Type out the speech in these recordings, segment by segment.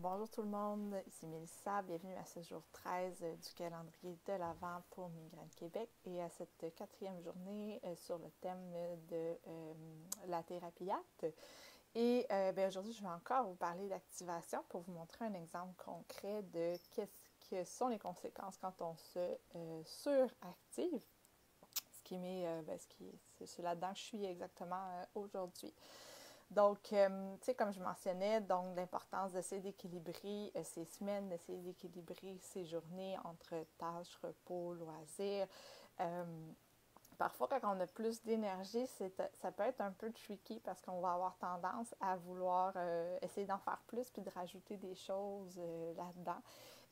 Bonjour tout le monde, ici Mélissa, bienvenue à ce jour 13 du calendrier de l'Avent pour Migraine Québec et à cette quatrième journée sur le thème de la thérapie acte. Et aujourd'hui, je vais encore vous parler d'activation pour vous montrer un exemple concret de qu'est-ce que sont les conséquences quand on se suractive, c'est là-dedans que je suis exactement aujourd'hui. Donc, tu sais, comme je mentionnais, donc l'importance d'essayer d'équilibrer ses semaines, d'essayer d'équilibrer ses journées entre tâches, repos, loisirs. Euh, Parfois, quand on a plus d'énergie, ça peut être un peu tricky parce qu'on va avoir tendance à vouloir essayer d'en faire plus puis de rajouter des choses là-dedans.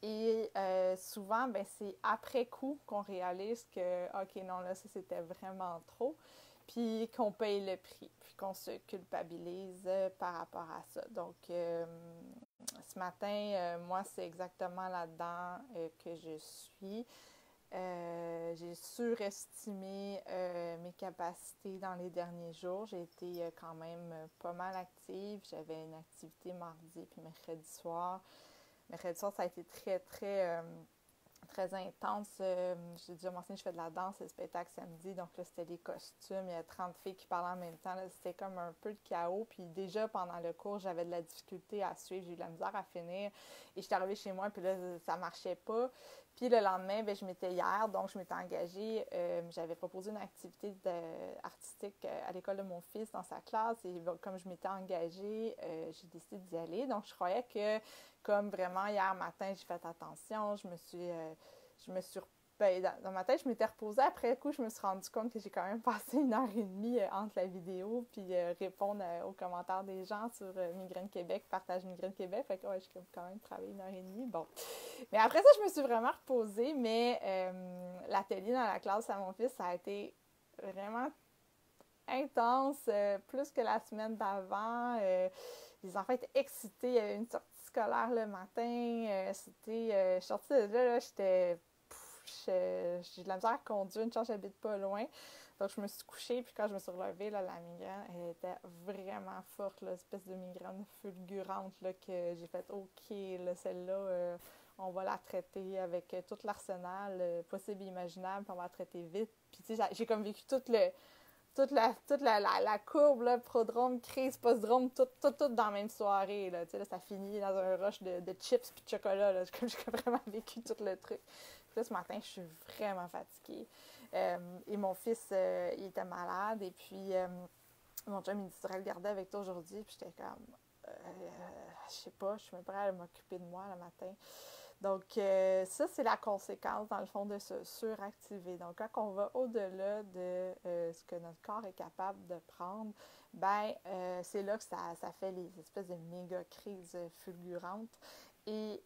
Et souvent, ben, c'est après coup qu'on réalise que, OK, non, là, ça, c'était vraiment trop, puis qu'on paye le prix, puis qu'on se culpabilise par rapport à ça. Donc, ce matin, moi, c'est exactement là-dedans que je suis. J'ai surestimé mes capacités dans les derniers jours. J'ai été quand même pas mal active. J'avais une activité mardi puis mercredi soir. Mercredi soir, ça a été très intense. J'ai déjà mentionné, je fais de la danse, le spectacle samedi, donc là, c'était les costumes. Il y a 30 filles qui parlaient en même temps. Là, c'était comme un peu de chaos. Puis déjà, pendant le cours, j'avais de la difficulté à suivre. J'ai eu de la misère à finir. Et j'étais arrivée chez moi, puis là, ça marchait pas. Puis le lendemain, ben, je m'étais hier, donc je m'étais engagée. J'avais proposé une activité artistique à l'école de mon fils dans sa classe. Et comme je m'étais engagée, j'ai décidé d'y aller. Donc, je croyais que comme vraiment hier matin, j'ai fait attention, je me suis ben, dans ma tête, je m'étais reposée. Après le coup, je me suis rendu compte que j'ai quand même passé 1 heure et demie entre la vidéo puis répondre aux commentaires des gens sur Migraine Québec, Partage Migraine Québec. Fait que ouais, j'ai quand même travaillé 1 heure et demie. Bon. Mais après ça, je me suis vraiment reposée. Mais l'atelier dans la classe à mon fils, ça a été vraiment intense, plus que la semaine d'avant. Les enfants étaient excités. Il y avait une sortie scolaire le matin. Je suis sortie de là, j'ai de la misère à conduire. Une chance, j'habite pas loin. Donc, je me suis couchée. Puis quand je me suis relevée, là, la migraine, elle était vraiment forte. L'espèce de migraine fulgurante là, que j'ai fait OK, là, celle-là, on va la traiter avec tout l'arsenal possible et imaginable. Puis on va la traiter vite. Puis tu sais, j'ai comme vécu toute la courbe, là, prodrome, crise, postdrome, tout dans la même soirée. Là. Tu sais, là, ça finit dans un rush de chips puis de chocolat. Là. J'ai vraiment vécu tout le truc. Puis là, ce matin, je suis vraiment fatiguée. Et mon fils, il était malade. Et puis, mon chum, il me dit, tu devrais le garder avec toi aujourd'hui. Puis j'étais comme, je sais pas, je suis même prête à m'occuper de moi le matin. Donc, ça, c'est la conséquence, dans le fond, de se suractiver. Donc, quand on va au-delà de ce que notre corps est capable de prendre, ben c'est là que ça fait les espèces de méga crises fulgurantes et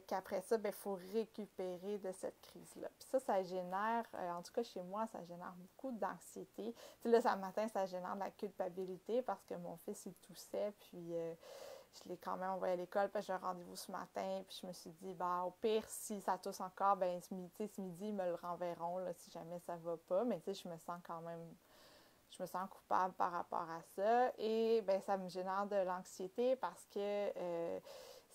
qu'après ça, ben, il faut récupérer de cette crise-là. Puis ça génère, en tout cas chez moi, ça génère beaucoup d'anxiété. Puis là, ce matin, ça génère de la culpabilité parce que mon fils, il toussait, puis je l'ai quand même envoyé à l'école, puis j'ai un rendez-vous ce matin, puis je me suis dit, bah, au pire, si ça tousse encore, ben ce midi, ils me le renverront, là, si jamais ça va pas, mais tu sais, je me sens coupable par rapport à ça, et ben ça me génère de l'anxiété parce que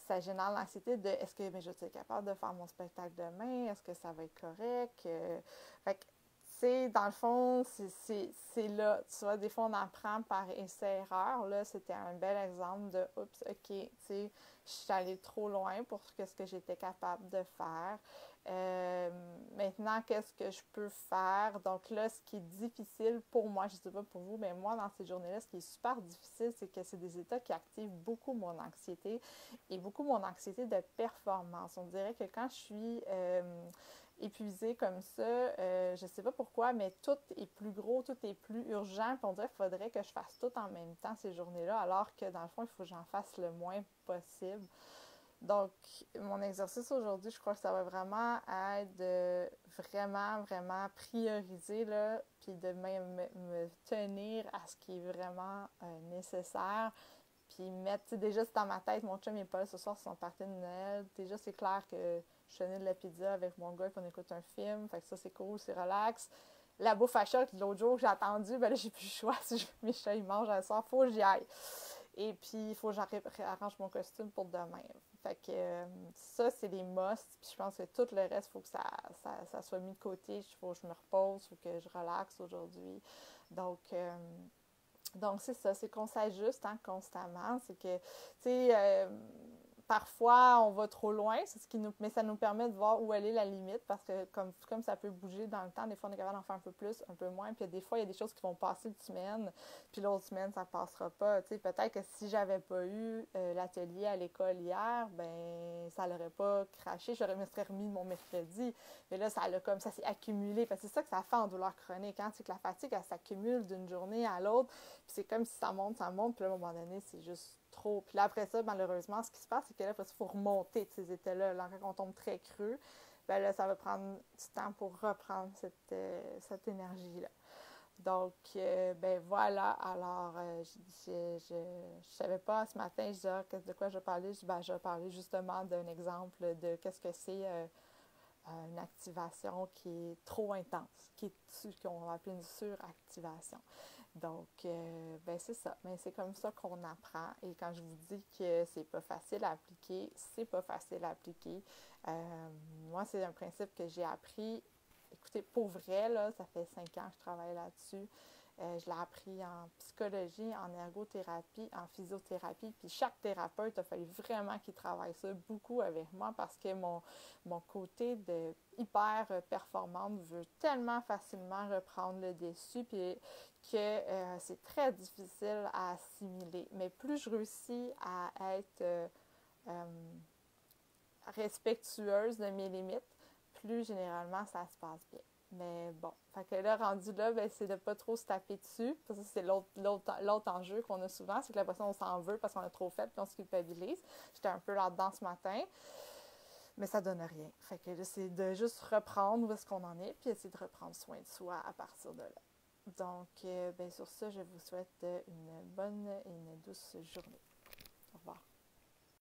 ça génère l'anxiété de, est-ce que je suis capable de faire mon spectacle demain, est-ce que ça va être correct, fait que dans le fond, c'est là. Tu vois, des fois, on apprend par essai-erreur. Là, c'était un bel exemple de « Oups, OK, tu sais, je suis allée trop loin pour ce que j'étais capable de faire. Maintenant, qu'est-ce que je peux faire? » Donc là, ce qui est difficile pour moi, je ne sais pas pour vous, mais moi, dans ces journées-là, ce qui est super difficile, c'est que c'est des états qui activent beaucoup mon anxiété et beaucoup mon anxiété de performance. On dirait que quand je suis épuisée comme ça, je sais pas pourquoi, mais tout est plus gros, tout est plus urgent, puis on dirait qu'il faudrait que je fasse tout en même temps ces journées-là, alors que dans le fond, il faut que j'en fasse le moins possible. Donc, mon exercice aujourd'hui, je crois que ça va vraiment être de vraiment prioriser, là, puis de même me tenir à ce qui est vraiment nécessaire. Puis mettre, tu sais, déjà, c'est dans ma tête, mon chum n'est pas là ce soir, c'est son party de Noël. Déjà, c'est clair que je tenais de la pizza avec mon gars, puis on écoute un film. Fait que ça, c'est cool, c'est relax. La bouffe à choc, l'autre jour que j'ai attendu, ben là, j'ai plus le choix. Si je veux que mes chats, ils mangent à soir, faut que j'y aille. Et puis, il faut que j'arrange mon costume pour demain. Fait que ça, c'est des musts. Puis je pense que tout le reste, il faut que ça soit mis de côté. Il faut que je me repose, il faut que je relaxe aujourd'hui. Donc, c'est ça, c'est qu'on s'ajuste constamment. C'est que, tu sais, parfois, on va trop loin, mais ça nous permet de voir où elle est la limite, parce que comme ça peut bouger dans le temps, des fois, on est capable d'en faire un peu plus, un peu moins, puis des fois, il y a des choses qui vont passer une semaine, puis l'autre semaine, ça passera pas. Tu sais, peut-être que si j'avais pas eu l'atelier à l'école hier, ben ça l'aurait pas craché, me serais remis mon mercredi, mais là, ça s'est accumulé, parce que c'est ça que ça fait en douleur chronique, hein, c'est que la fatigue, elle s'accumule d'une journée à l'autre, puis c'est comme si ça monte, puis là, à un moment donné, c'est juste trop. Puis là, après ça, malheureusement, ce qui se passe, c'est que là, après ça, il faut remonter de ces états-là. Là, quand on tombe très creux, ben là, ça va prendre du temps pour reprendre cette énergie-là. Donc, ben voilà. Alors, je savais pas ce matin, je disais, de quoi je vais parler? Je vais parler justement d'un exemple de qu'est-ce que c'est une activation qui est trop intense, qu'on va appeler une suractivation. Donc, ben c'est ça. Mais c'est comme ça qu'on apprend. Et quand je vous dis que c'est pas facile à appliquer, c'est pas facile à appliquer. Moi, c'est un principe que j'ai appris. Écoutez, pour vrai, là, ça fait 5 ans que je travaille là-dessus. Je l'ai appris en psychologie, en ergothérapie, en physiothérapie. Puis chaque thérapeute a fallu vraiment qu'il travaille ça beaucoup avec moi parce que mon côté de hyper performante veut tellement facilement reprendre le dessus puis que c'est très difficile à assimiler. Mais plus je réussis à être respectueuse de mes limites, plus généralement ça se passe bien. Mais bon, fait que là, rendu là, ben, c'est de pas trop se taper dessus. Parce que c'est l'autre enjeu qu'on a souvent, c'est que la personne, on s'en veut parce qu'on a trop fait puis on se culpabilise. J'étais un peu là-dedans ce matin, mais ça donne rien. Fait que là, c'est de juste reprendre où est-ce qu'on en est puis essayer de reprendre soin de soi à partir de là. Donc, ben, sur ça, je vous souhaite une bonne et une douce journée. Au revoir.